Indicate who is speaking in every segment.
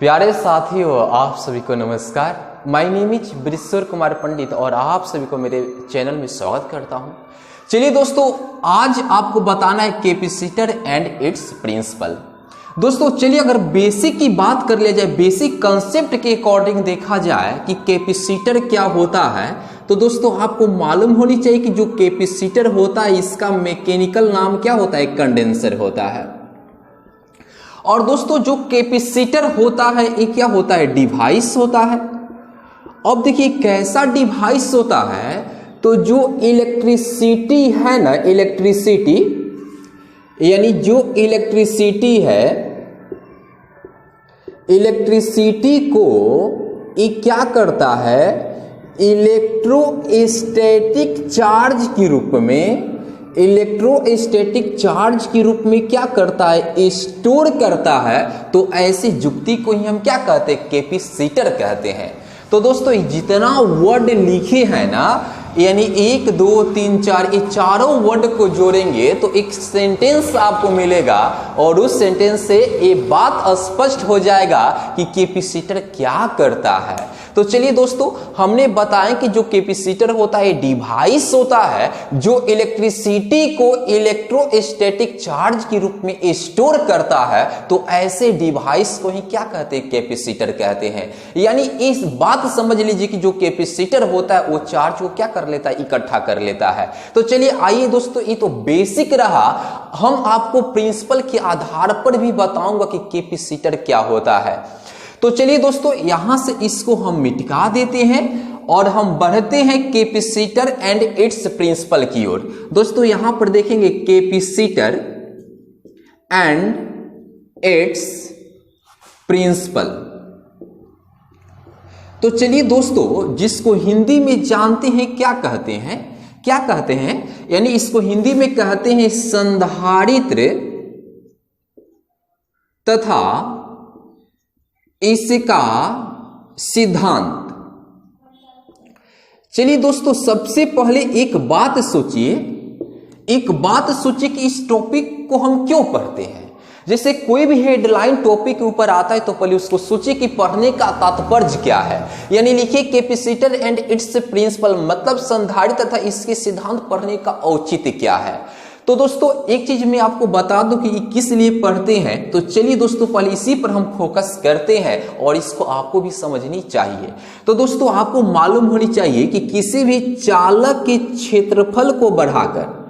Speaker 1: प्यारे साथियों, आप सभी को नमस्कार। My name is ब्रिश्वर Kumar Pandit और आप सभी को मेरे चैनल में स्वागत करता हूं। चलिए दोस्तों, आज आपको बताना है कैपेसिटर एंड इट्स प्रिंसिपल। दोस्तों चलिए, अगर बेसिक की बात कर लिया जाए, बेसिक कंसेप्ट के अकॉर्डिंग देखा जाए कि कैपेसिटर क्या होता है, तो दोस्तों आपको मालूम होनी चाहिए कि जो कैपेसिटर होता है इसका मैकेनिकल नाम क्या होता है, कंडेंसर होता है। और दोस्तों जो कैपेसिटर होता है ये क्या होता है, डिवाइस होता है। अब देखिए कैसा डिवाइस होता है, तो जो इलेक्ट्रिसिटी है ना, इलेक्ट्रिसिटी यानी जो इलेक्ट्रिसिटी है, इलेक्ट्रिसिटी को ये क्या करता है, इलेक्ट्रोस्टैटिक चार्ज के रूप में, इलेक्ट्रोस्टैटिक चार्ज के रूप में क्या करता है, स्टोर करता है। तो ऐसी युक्ति को ही हम क्या कहते हैं, कैपेसिटर कहते हैं। तो दोस्तों जितना वर्ड लिखे हैं ना, यानी 1 2 3 4 ये चारों वर्ड को जोड़ेंगे तो एक सेंटेंस आपको मिलेगा और उस सेंटेंस से ये बात स्पष्ट हो जाएगा कि कैपेसिटर क्या करता है। तो चलिए दोस्तों, हमने बताया कि जो कैपेसिटर होता है डिवाइस होता है जो इलेक्ट्रिसिटी को इलेक्ट्रोस्टैटिक चार्ज के रूप में स्टोर करता है। तो ऐसे डिवाइस को ही क्या कहते हैं, कैपेसिटर कहते हैं। यानी इस बात समझ लीजिए कि जो कैपेसिटर होता है वो चार्ज को क्या कर लेता है, इकट्ठा कर लेता है। तो चलिए आइए दोस्तों, ये तो बेसिक रहा। हम आपको प्रिंसिपल के आधार पर भी बताऊंगा कि कैपेसिटर क्या होता है। तो चलिए दोस्तों, यहां से इसको हम मिटा देते हैं और हम बढ़ते हैं कैपेसिटर एंड इट्स प्रिंसिपल की ओर। दोस्तों यहां पर देखेंगे कैपेसिटर एंड इट्स प्रिंसिपल। तो चलिए दोस्तों, जिसको हिंदी में जानते हैं क्या कहते हैं, क्या कहते हैं, यानी इसको हिंदी में कहते हैं संधारित्र तथा इसका सिद्धांत। चलिए दोस्तों, सबसे पहले एक बात सोचिए कि इस टॉपिक को हम क्यों पढ़ते हैं। जैसे कोई भी हेडलाइन टॉपिक के ऊपर आता है तो पहले उसको सोचिए कि पढ़ने का तात्पर्य क्या है। यानी लिखिए कैपेसिटर एंड इट्स प्रिंसिपल, मतलब संधारित्र तथा इसके सिद्धांत पढ़ने का औचित्य क्या है। तो दोस्तों एक चीज मैं आपको बता दूं कि किस लिए पढ़ते हैं। तो चलिए दोस्तों, पहले इसी पर हम फोकस करते हैं और इसको आपको भी समझनी चाहिए। तो दोस्तों आपको मालूम होनी चाहिए कि किसी भी चालक के क्षेत्रफल को बढ़ाकर,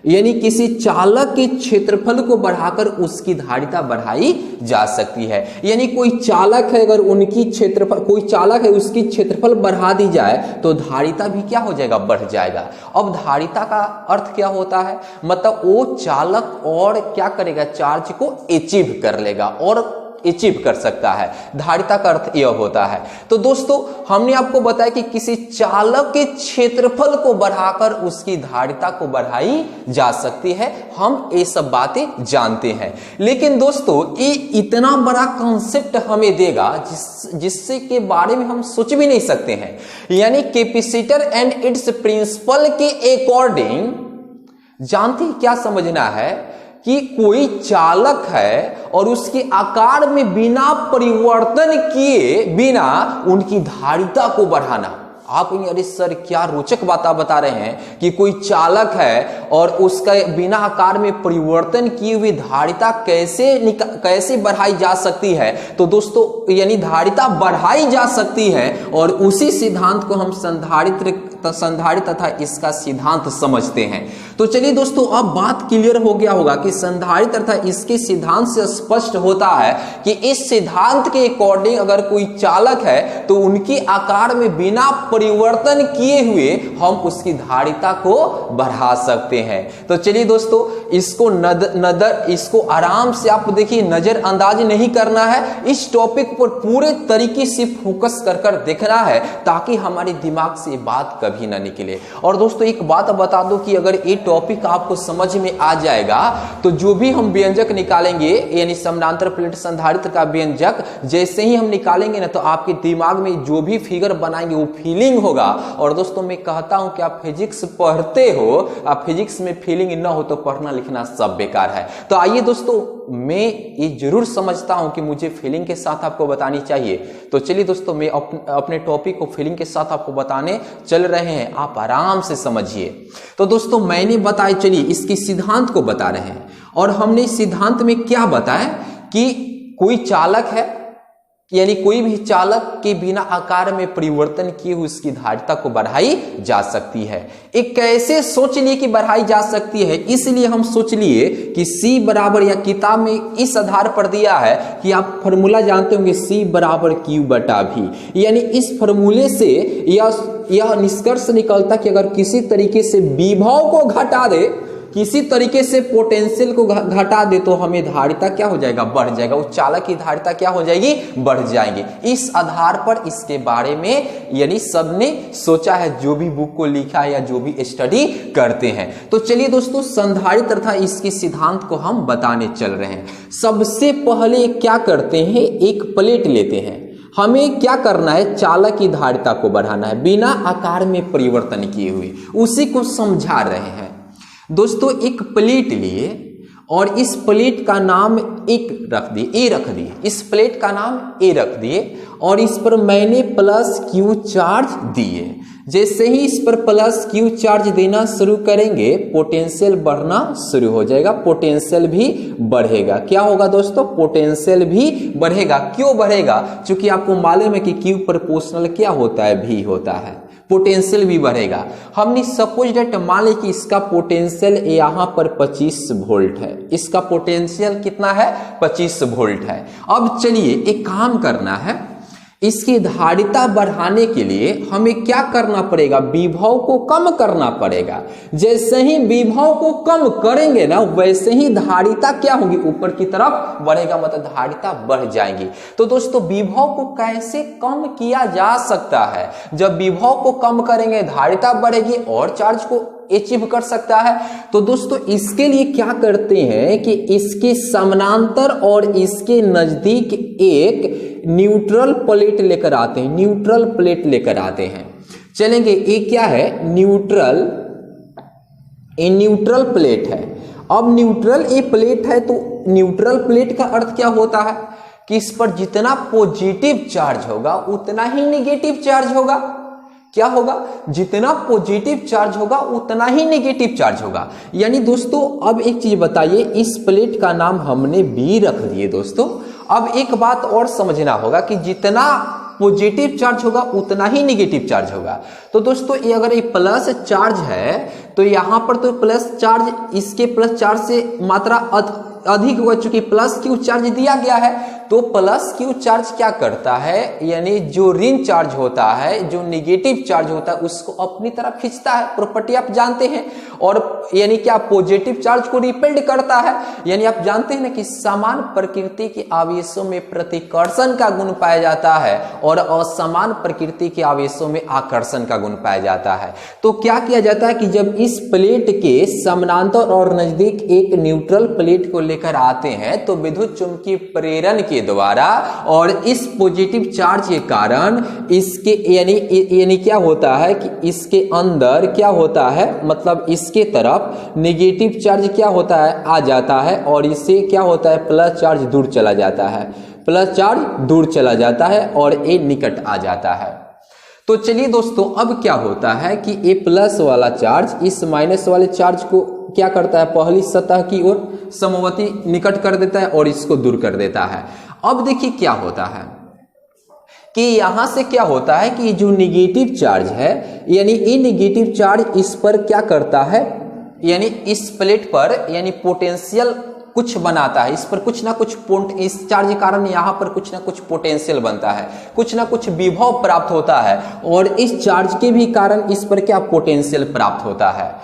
Speaker 1: यानी किसी चालक के क्षेत्रफल को बढ़ाकर उसकी धारिता बढ़ाई जा सकती है। यानी कोई चालक है, अगर उनकी क्षेत्रफल, कोई चालक है उसकी क्षेत्रफल बढ़ा दी जाए तो धारिता भी क्या हो जाएगा, बढ़ जाएगा। अब धारिता का अर्थ क्या होता है, मतलब वो चालक और क्या करेगा, चार्ज को अचीव कर लेगा और अचीव कर सकता है। धारिता का अर्थ यह होता है। तो दोस्तों हमने आपको बताया कि किसी चालक के क्षेत्रफल को बढ़ाकर उसकी धारिता को बढ़ाई जा सकती है। हम ये सब बातें जानते हैं, लेकिन दोस्तों ये इतना बड़ा कॉन्सेप्ट हमें देगा जिससे के बारे में हम सोच भी नहीं सकते हैं। यानी कैपेसिटर एंड इट्स प्रिंसिपल के अकॉर्डिंग जानते हैं क्या समझना है कि कोई चालक है और उसके आकार में बिना परिवर्तन किए बिना उनकी धारिता को बढ़ाना। आप अरे सर क्या रोचक बात बता रहे हैं कि कोई चालक है और उसका बिना आकार में परिवर्तन किए हुए धारिता कैसे बढ़ाई जा सकती है। तो दोस्तों यानी धारिता बढ़ाई जा सकती है और उसी सिद्धांत को हम संधारित्र तथा इसका सिद्धांत समझते हैं। तो चलिए दोस्तों, अब बात क्लियर हो गया होगा कि संधारित्र तथा इसके सिद्धांत से स्पष्ट होता है कि इस सिद्धांत के अकॉर्डिंग अगर कोई चालक है तो उनकी आकार में बिना परिवर्तन किए हुए हम उसकी धारिता को बढ़ा सकते हैं। तो चलिए दोस्तों, इसको इसको आराम से आप देखिए, नजरअंदाज नहीं करना है। इस टॉपिक पर पूरे तरीके से फोकस कर देखना है ताकि हमारे दिमाग से बात कभी ना निकले। और दोस्तों एक बात बता दूं कि अगर ये टॉपिक आपको समझ में आ जाएगा तो जो भी हम व्यंजक निकालेंगे यानी समानांतर प्लेट संधारित्र का व्यंजक जैसे ही हम निकालेंगे ना तो आपके दिमाग में जो भी फिगर बनाएंगे वो फीलिंग होगा। और दोस्तों मैं कहता हूं कि आप फिजिक्स पढ़ते हो, आप फिजिक्स में फीलिंग ना हो तो पढ़ना लिखना सब बेकार है। तो आइए दोस्तों, मैं ये जरूर समझता हूं कि मुझे फीलिंग के साथ आपको बतानी चाहिए। तो चलिए दोस्तों, मैं अपने टॉपिक को फीलिंग के साथ आपको बताने चल रहे हैं, आप आराम से समझिए। तो दोस्तों मैंने बताया, चलिए इसके सिद्धांत को बता रहे हैं। और हमने इस सिद्धांत में क्या बताया कि कोई चालक है यानी कोई भी चालक के बिना आकार में परिवर्तन किए हुए उसकी धारिता को बढ़ाई जा सकती है। एक कैसे सोच लिए कि बढ़ाई जा सकती है, इसलिए हम सोच लिए कि C बराबर, या किताब में इस आधार पर दिया है कि आप फॉर्मूला जानते होंगे C बराबर Q बटा V, यानी इस फॉर्मूले से यह निष्कर्ष निकलता कि अगर किसी तरीके से विभव को घटा दे, किसी तरीके से पोटेंशियल को घटा दे तो हमें धारिता क्या हो जाएगा, बढ़ जाएगा। उस चालक की धारिता क्या हो जाएगी, बढ़ जाएंगे। इस आधार पर इसके बारे में यानी सबने सोचा है, जो भी बुक को लिखा है या जो भी स्टडी करते हैं। तो चलिए दोस्तों, संधारित्र तथा इसके सिद्धांत को हम बताने चल रहे हैं। सबसे पहले क्या करते हैं, एक प्लेट लेते हैं। हमें क्या करना है, चालक की धारिता को बढ़ाना है बिना आकार में परिवर्तन किए हुए, उसी को समझा रहे हैं। दोस्तों एक प्लेट लिए और इस प्लेट का नाम एक रख दिए, ए रख दिए, इस प्लेट का नाम ए रख दिए और इस पर मैंने प्लस क्यू चार्ज दिए। जैसे ही इस पर प्लस क्यू चार्ज देना शुरू करेंगे पोटेंशियल बढ़ना शुरू हो जाएगा, पोटेंशियल भी बढ़ेगा। क्या होगा दोस्तों, पोटेंशियल भी बढ़ेगा। क्यों बढ़ेगा, क्योंकि आपको मालूम है कि क्यू प्रोपोर्शनल क्या होता है, भी होता है, पोटेंशियल भी बढ़ेगा। हमने सपोज डेट मान ली कि इसका पोटेंशियल यहाँ पर 25 वोल्ट है, इसका पोटेंशियल कितना है, 25 वोल्ट है। अब चलिए एक काम करना है, इसकी धारिता बढ़ाने के लिए हमें क्या करना पड़ेगा, विभव को कम करना पड़ेगा। जैसे ही विभव को कम करेंगे ना वैसे ही धारिता क्या होगी, ऊपर की तरफ बढ़ेगा, मतलब धारिता बढ़ जाएगी। तो दोस्तों विभव को कैसे कम किया जा सकता है, जब विभव को कम करेंगे धारिता बढ़ेगी और चार्ज को अचीव कर सकता है। तो दोस्तों इसके लिए क्या करते हैं कि इसके समानांतर और इसके नजदीक एक न्यूट्रल प्लेट लेकर आते हैं, न्यूट्रल प्लेट लेकर आते हैं। चलेंगे, ये क्या है, न्यूट्रल, ये न्यूट्रल प्लेट है। अब न्यूट्रल ये प्लेट है तो न्यूट्रल प्लेट का अर्थ क्या होता है कि इस पर जितना पॉजिटिव चार्ज होगा उतना ही नेगेटिव चार्ज होगा। क्या होगा, जितना पॉजिटिव चार्ज होगा उतना ही नेगेटिव चार्ज होगा। यानी दोस्तों अब एक चीज बताइए, इस प्लेट का नाम हमने बी रख दिए। दोस्तों अब एक बात और समझना होगा कि जितना पॉजिटिव चार्ज होगा उतना ही नेगेटिव चार्ज होगा। तो दोस्तों ये अगर ये प्लस चार्ज है तो यहाँ पर तो प्लस चार्ज, इसके प्लस चार्ज से मात्रा अधिक होगा, चूंकि प्लस क्यू चार्ज दिया गया है। तो प्लस क्यू चार्ज क्या करता है, यानी जो ऋण चार्ज होता है, जो नेगेटिव चार्ज होता है उसको अपनी तरफ खींचता है, प्रॉपर्टी आप जानते हैं। और यानी क्या, पॉजिटिव चार्ज को रिपेल्ड करता है। यानी आप जानते हैं ना कि समान प्रकृति के आवेशों में प्रतिकर्षण का गुण पाया जाता है और असमान प्रकृति के आवेशों में आकर्षण का गुण पाया जाता है। तो क्या किया जाता है कि जब इस प्लेट के समानांतर और नजदीक एक न्यूट्रल प्लेट को लेकर आते हैं तो विद्युत चुंबकीय प्रेरण के द्वारा और इस पॉजिटिव चार्ज के कारण इसके यानी क्या होता है कि इसके अंदर क्या होता है, मतलब इसके तरफ नेगेटिव चार्ज क्या होता है, आ जाता है और इससे क्या होता है, प्लस चार्ज दूर चला जाता है, प्लस चार्ज दूर चला जाता है और ये निकट आ जाता है। तो चलिए दोस्तों अब क्या होता है कि ये प्लस वाला चार्ज इस माइनस वाले चार्ज को क्या करता है, पहली सतह की ओर समवर्ती निकट कर देता है और इसको दूर कर देता है। अब देखिए क्या होता है कि यहां से क्या होता है कि जो नेगेटिव चार्ज है, यानी ये नेगेटिव चार्ज इस पर क्या करता है, यानी इस प्लेट पर यानी पोटेंशियल कुछ बनाता है, इस पर कुछ ना कुछ इस चार्ज के कारण यहाँ पर कुछ ना कुछ पोटेंशियल बनता है, कुछ ना कुछ विभव प्राप्त होता है, और इस चार्ज के भी कारण इस पर क्या पोटेंशियल प्राप्त होता है।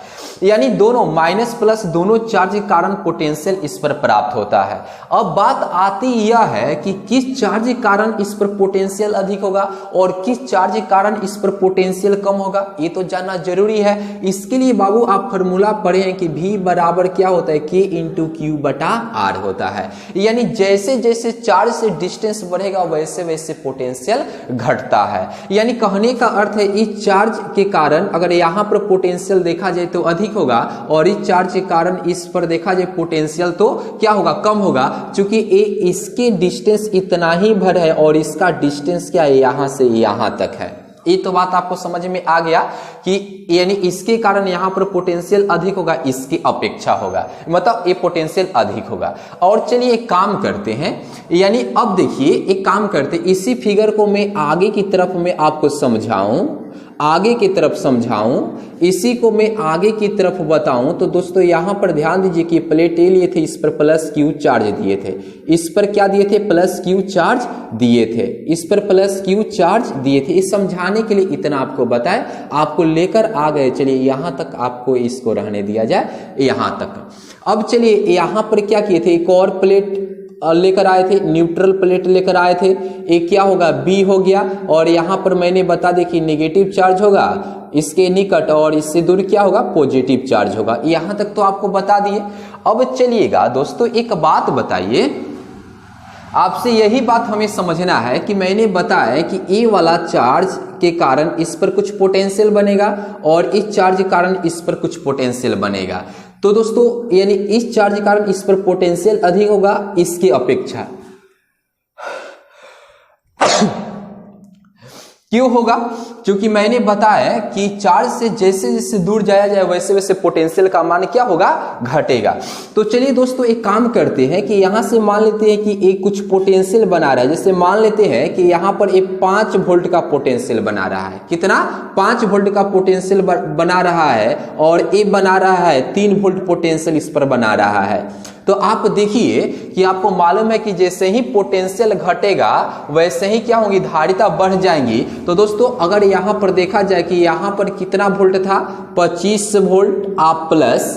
Speaker 1: यानी दोनों माइनस प्लस दोनों चार्ज के कारण पोटेंशियल इस पर प्राप्त होता है। अब बात आती यह है कि किस चार्ज के कारण इस पर पोटेंशियल अधिक होगा और किस चार्ज के कारण इस पर पोटेंशियल कम होगा, ये तो जानना जरूरी है। इसके लिए बाबू आप फॉर्मूला पढ़े हैं कि V बराबर क्या होता है, K इंटू क्यू बटा R होता है। यानी जैसे जैसे चार्ज से डिस्टेंस बढ़ेगा वैसे वैसे पोटेंशियल घटता है। यानी कहने का अर्थ है इस चार्ज के कारण अगर यहाँ पर पोटेंशियल देखा जाए तो अधिक होगा, और इस चार्ज के कारण इस पर देखा जाए पोटेंशियल तो क्या होगा, कम होगा, क्योंकि इसके डिस्टेंस इतना ही भर है और इसका डिस्टेंस क्या है, यहां से यहां तक है। ये तो बात आपको समझ में आ गया कि यानी इसके कारण यहां पर पोटेंशियल अधिक होगा, इसकी अपेक्षा होगा, मतलब ये पोटेंशियल अधिक होगा। और चलिए एक काम करते हैं, यानी अब देखिए एक काम करते, इसी फिगर को मैं आगे की तरफ में आपको समझाऊं, आगे की तरफ समझाऊं, इसी को मैं आगे की तरफ बताऊं। तो दोस्तों यहां पर ध्यान दीजिए कि प्लेट ए लिए थे, इस पर प्लस क्यू चार्ज दिए थे, इस पर क्या दिए थे, प्लस क्यू चार्ज दिए थे, इस पर प्लस क्यू चार्ज दिए थे। इस समझाने के लिए इतना आपको बताए, आपको लेकर आ गए। चलिए यहां तक आपको इसको रहने दिया जाए, यहां तक। अब चलिए यहां पर क्या किए थे, एक और प्लेट लेकर आए थे, न्यूट्रल प्लेट लेकर आए थे, एक क्या होगा, बी हो गया, और यहां पर मैंने बता दिया कि नेगेटिव चार्ज होगा इसके निकट और इससे दूर क्या होगा, पॉजिटिव चार्ज होगा। यहां तक तो आपको बता दिए। अब चलिएगा दोस्तों एक बात बताइए, आपसे यही बात हमें समझना है कि मैंने बताया कि ए वाला चार्ज के कारण इस पर कुछ पोटेंशियल बनेगा और इस चार्ज के कारण इस पर कुछ पोटेंशियल बनेगा। तो दोस्तों यानी इस चार्ज के कारण इस पर पोटेंशियल अधिक होगा इसकी अपेक्षा। क्यों होगा, क्योंकि मैंने बताया कि चार्ज से जैसे जैसे दूर जाया जाए वैसे वैसे पोटेंशियल का मान क्या होगा, घटेगा। तो चलिए दोस्तों एक काम करते हैं कि यहां से मान लेते हैं कि एक कुछ पोटेंशियल बना रहा है। जैसे मान लेते हैं कि यहां पर एक 5 वोल्ट का पोटेंशियल बना रहा है, कितना, 5 वोल्ट का पोटेंशियल बना रहा है, और ये बना रहा है 3 वोल्ट पोटेंशियल इस पर बना रहा है। तो आप देखिए कि आपको मालूम है कि जैसे ही पोटेंशियल घटेगा वैसे ही क्या होगी, धारिता बढ़ जाएंगी। तो दोस्तों अगर यहां पर देखा जाए कि यहां पर कितना वोल्ट था, 25 वोल्ट आप प्लस,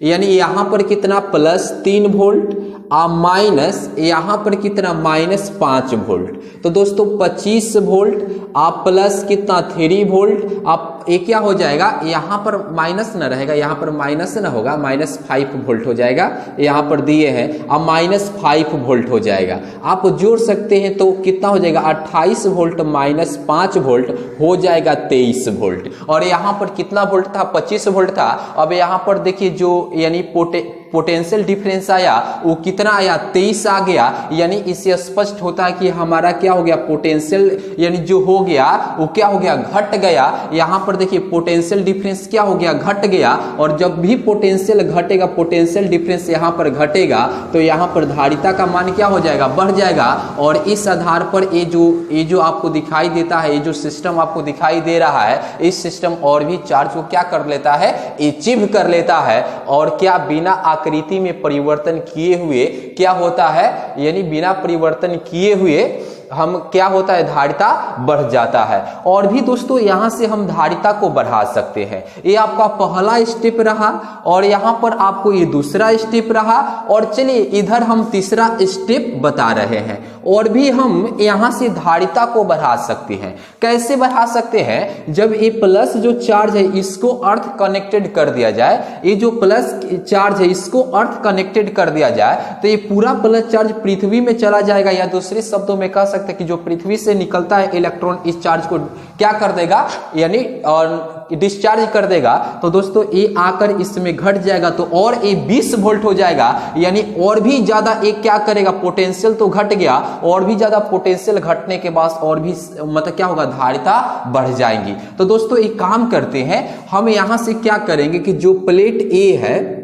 Speaker 1: यानी यहां पर कितना, प्लस 3 वोल्ट, आप माइनस यहां पर कितना, माइनस 5 वोल्ट। तो दोस्तों 25 वोल्ट आप प्लस कितना, 3 वोल्ट, आप ये क्या हो जाएगा, यहां पर माइनस न रहेगा, यहां पर माइनस न होगा, माइनस 5 वोल्ट हो जाएगा, यहां पर दिए हैं, अब माइनस 5 वोल्ट हो जाएगा। आप जोड़ सकते हैं तो कितना हो जाएगा, 28 वोल्ट माइनस 5 वोल्ट हो जाएगा 23 वोल्ट। और यहां पर कितना वोल्ट था, 25 वोल्ट था। अब यहां पर देखिए जो यानी पोटेंशियल डिफरेंस आया वो कितना आया, 23 आ गया। यानी इससे स्पष्ट होता है कि हमारा क्या हो गया, पोटेंशियल यानी जो हो गया वो क्या हो गया, घट गया। यहां पर देखिए पोटेंशियल डिफरेंस क्या हो गया, घट गया। और जब भी पोटेंशियल घटेगा, पोटेंशियल डिफरेंस यहां पर घटेगा, तो यहां पर धारिता का मान क्या हो जाएगा, बढ़ जाएगा। और इस आधार पर ये जो आपको दिखाई देता है, ये जो सिस्टम आपको दिखाई दे रहा है, इस सिस्टम और भी चार्ज को क्या कर लेता है, अचीव कर लेता है। और क्या बिना आकृति में परिवर्तन किए हुए क्या होता है, यानी बिना परिवर्तन किए हुए हम क्या होता है, धारिता बढ़ जाता है। और भी दोस्तों यहां से हम धारिता को बढ़ा सकते हैं। ये आपका पहला स्टेप रहा और यहां पर आपको ये दूसरा स्टेप रहा। और चलिए इधर हम तीसरा स्टेप बता रहे हैं। और भी हम यहां से धारिता को बढ़ा सकते हैं। कैसे बढ़ा सकते हैं, जब ये प्लस जो चार्ज है इसको अर्थ कनेक्टेड कर दिया जाए, ये जो प्लस चार्ज है इसको अर्थ कनेक्टेड कर दिया जाए, तो ये पूरा प्लस चार्ज पृथ्वी में चला जाएगा। या दूसरे शब्दों में कह सकते हैं कि जो पृथ्वी से निकलता है इलेक्ट्रॉन इस चार्ज को क्या कर देगा, यानी और डिस्चार्ज कर देगा। तो दोस्तों ये आकर इसमें घट जाएगा, तो और ये 20 वोल्ट हो जाएगा। यानी और भी ज्यादा एक क्या करेगा, पोटेंशियल तो घट गया, और भी ज्यादा पोटेंशियल घटने के बाद और भी मतलब क्या होगा, धारिता बढ़ जाएंगी। तो दोस्तों एक काम करते हैं, हम यहां से क्या करेंगे कि जो प्लेट ए है,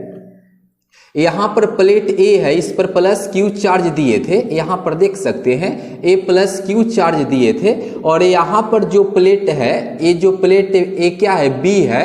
Speaker 1: यहां पर प्लेट ए है, इस पर प्लस क्यू चार्ज दिए थे, यहां पर देख सकते हैं ए प्लस क्यू चार्ज दिए थे। और यहां पर जो प्लेट है, ये जो प्लेट ए क्या है, बी है,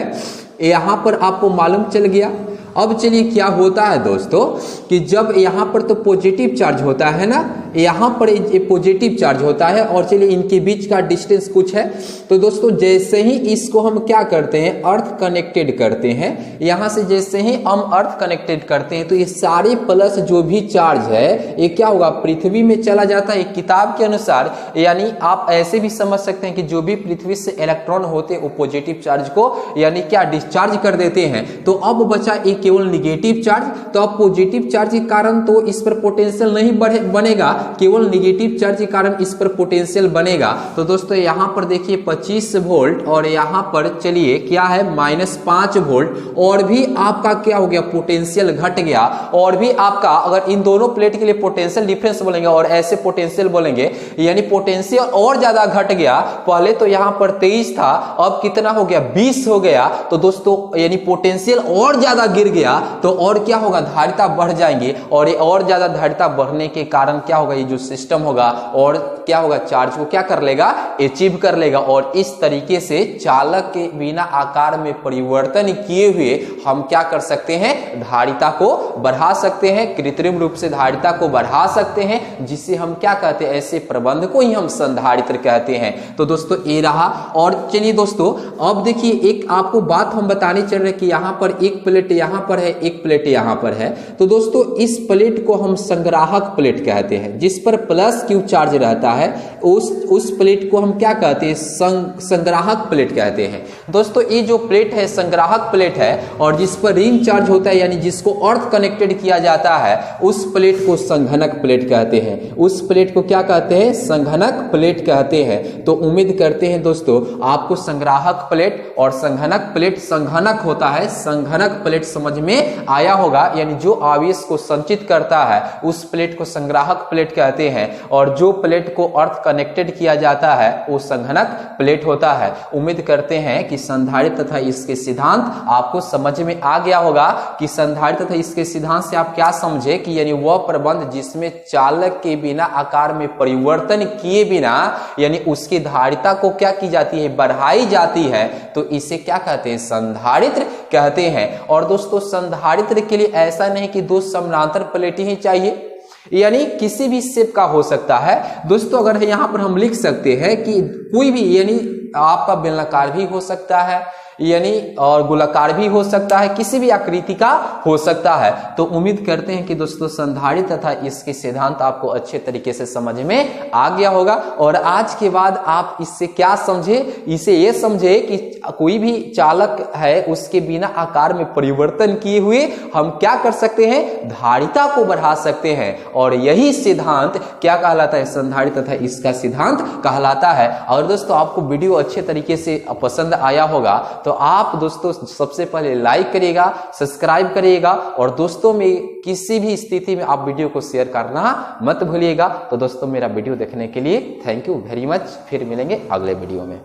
Speaker 1: यहां पर आपको मालूम चल गया। अब चलिए क्या होता है दोस्तों कि जब यहाँ पर तो पॉजिटिव चार्ज होता है ना, यहाँ पर ये पॉजिटिव चार्ज होता है और चलिए इनके बीच का डिस्टेंस कुछ है। तो दोस्तों जैसे ही इसको हम क्या करते हैं, अर्थ कनेक्टेड करते हैं, यहाँ से जैसे ही हम अर्थ कनेक्टेड करते हैं तो ये सारे प्लस जो भी चार्ज है ये क्या होगा, पृथ्वी में चला जाता है। एक किताब के अनुसार, यानी आप ऐसे भी समझ सकते हैं कि जो भी पृथ्वी से इलेक्ट्रॉन होते हैं वो पॉजिटिव चार्ज को यानी क्या डिस्चार्ज कर देते हैं। तो अब बचा एक केवल निगेटिव चार्ज। तो अब पॉजिटिव चार्ज के कारण तो इस पर पोटेंशियल नहीं बनेगा, केवल निगेटिव चार्ज के कारण इस पर पोटेंशियल बनेगा। तो दोस्तों यहाँ पर देखिए 25 वोल्ट और यहाँ पर चलिए क्या है -5 वोल्ट, और भी आपका क्या हो गया, पोटेंशियल घट गया। और भी आपका अगर इन दोनों प्लेट के लिए पोटेंशियल डिफरेंस बोलेंगे और ऐसे पोटेंशियल बोलेंगे, यानी पोटेंशियल और ज्यादा घट गया। पहले तो यहाँ पर 23 था, अब कितना हो गया, 20 हो गया। तो दोस्तों यानी पोटेंशियल और ज्यादा गिर गया तो और क्या होगा, धारिता बढ़ जाएंगे, और ये और ज्यादा धारिता बढ़ने के कारण क्या होगा, ये जो सिस्टम होगा और क्या होगा, चार्ज को क्या कर लेगा, अचीव कर लेगा। और इस तरीके से चालक के बिना आकार में परिवर्तन किए हुए हम क्या कर सकते हैं, धारिता को बढ़ा सकते हैं, कृत्रिम रूप से धारिता को बढ़ा सकते हैं, जिसे हम क्या कहते हैं, ऐसे प्रबंध को ही हम संधारित्र कहते हैं। तो दोस्तों ये रहा। और चलिए दोस्तों अब देखिए एक आपको बात हम बताने चल रहे कि यहाँ पर एक प्लेट यहाँ पर है, एक प्लेट यहाँ पर है। तो दोस्तों इस प्लेट को हम संग्राहक प्लेट कहते हैं, जिस पर प्लस क्यू चार्ज रहता है उस प्लेट को हम क्या कहते हैं, संग्राहक प्लेट कहते हैं। दोस्तों ये जो प्लेट है संग्राहक प्लेट है, और जिस पर रिंग चार्ज होता है यानी जिसको अर्थ कनेक्टेड किया जाता है उस प्लेट को संघनक प्लेट कहते हैं। उस प्लेट को क्या कहते हैं, संघनक प्लेट कहते हैं। तो उम्मीद करते हैं दोस्तों आपको संग्राहक प्लेट और संघनक प्लेट, संघनक होता है, संघनक प्लेट समझ में आया होगा। यानी जो आवेश को संचित करता है उस प्लेट को संग्राहक प्लेट कहते हैं, और जो प्लेट को अर्थ कनेक्टेड किया जाता है वो संघनक प्लेट होता है। उम्मीद करते हैं कि संधारित्र तथा इसके सिद्धांत आपको समझ में आ गया होगा कि संधारित्र तथा इसके सिद्धांत से आप क्या समझे कि यानी वह प्रबंध जिसमें चालक के बिना आकार में परिवर्तन किए बिना यानी उसकी धारिता को क्या की जाती है, बढ़ाई जाती है। तो इसे क्या कहते हैं, संधारित्र कहते हैं। और दोस्तों संधारित्र के लिए ऐसा नहीं कि दो समानांतर प्लेटें ही चाहिए, यानी किसी भी शेप का हो सकता है। दोस्तों अगर यहाँ पर हम लिख सकते हैं कि कोई भी, यानी आपका बेलनाकार भी हो सकता है, यानी और गोलाकार भी हो सकता है, किसी भी आकृति का हो सकता है। तो उम्मीद करते हैं कि दोस्तों संधारित्र तथा इसके सिद्धांत आपको अच्छे तरीके से समझ में आ गया होगा। और आज के बाद आप इससे क्या समझे, इसे ये समझे कि कोई भी चालक है उसके बिना आकार में परिवर्तन किए हुए हम क्या कर सकते हैं, धारिता को बढ़ा सकते हैं। और यही सिद्धांत क्या कहलाता है, संधारित्र तथा इसका सिद्धांत कहलाता है। और दोस्तों आपको वीडियो अच्छे तरीके से पसंद आया होगा तो आप दोस्तों सबसे पहले लाइक करिएगा, सब्सक्राइब करिएगा, और दोस्तों में किसी भी स्थिति में आप वीडियो को शेयर करना मत भूलिएगा। तो दोस्तों मेरा वीडियो देखने के लिए थैंक यू वेरी मच। फिर मिलेंगे अगले वीडियो में।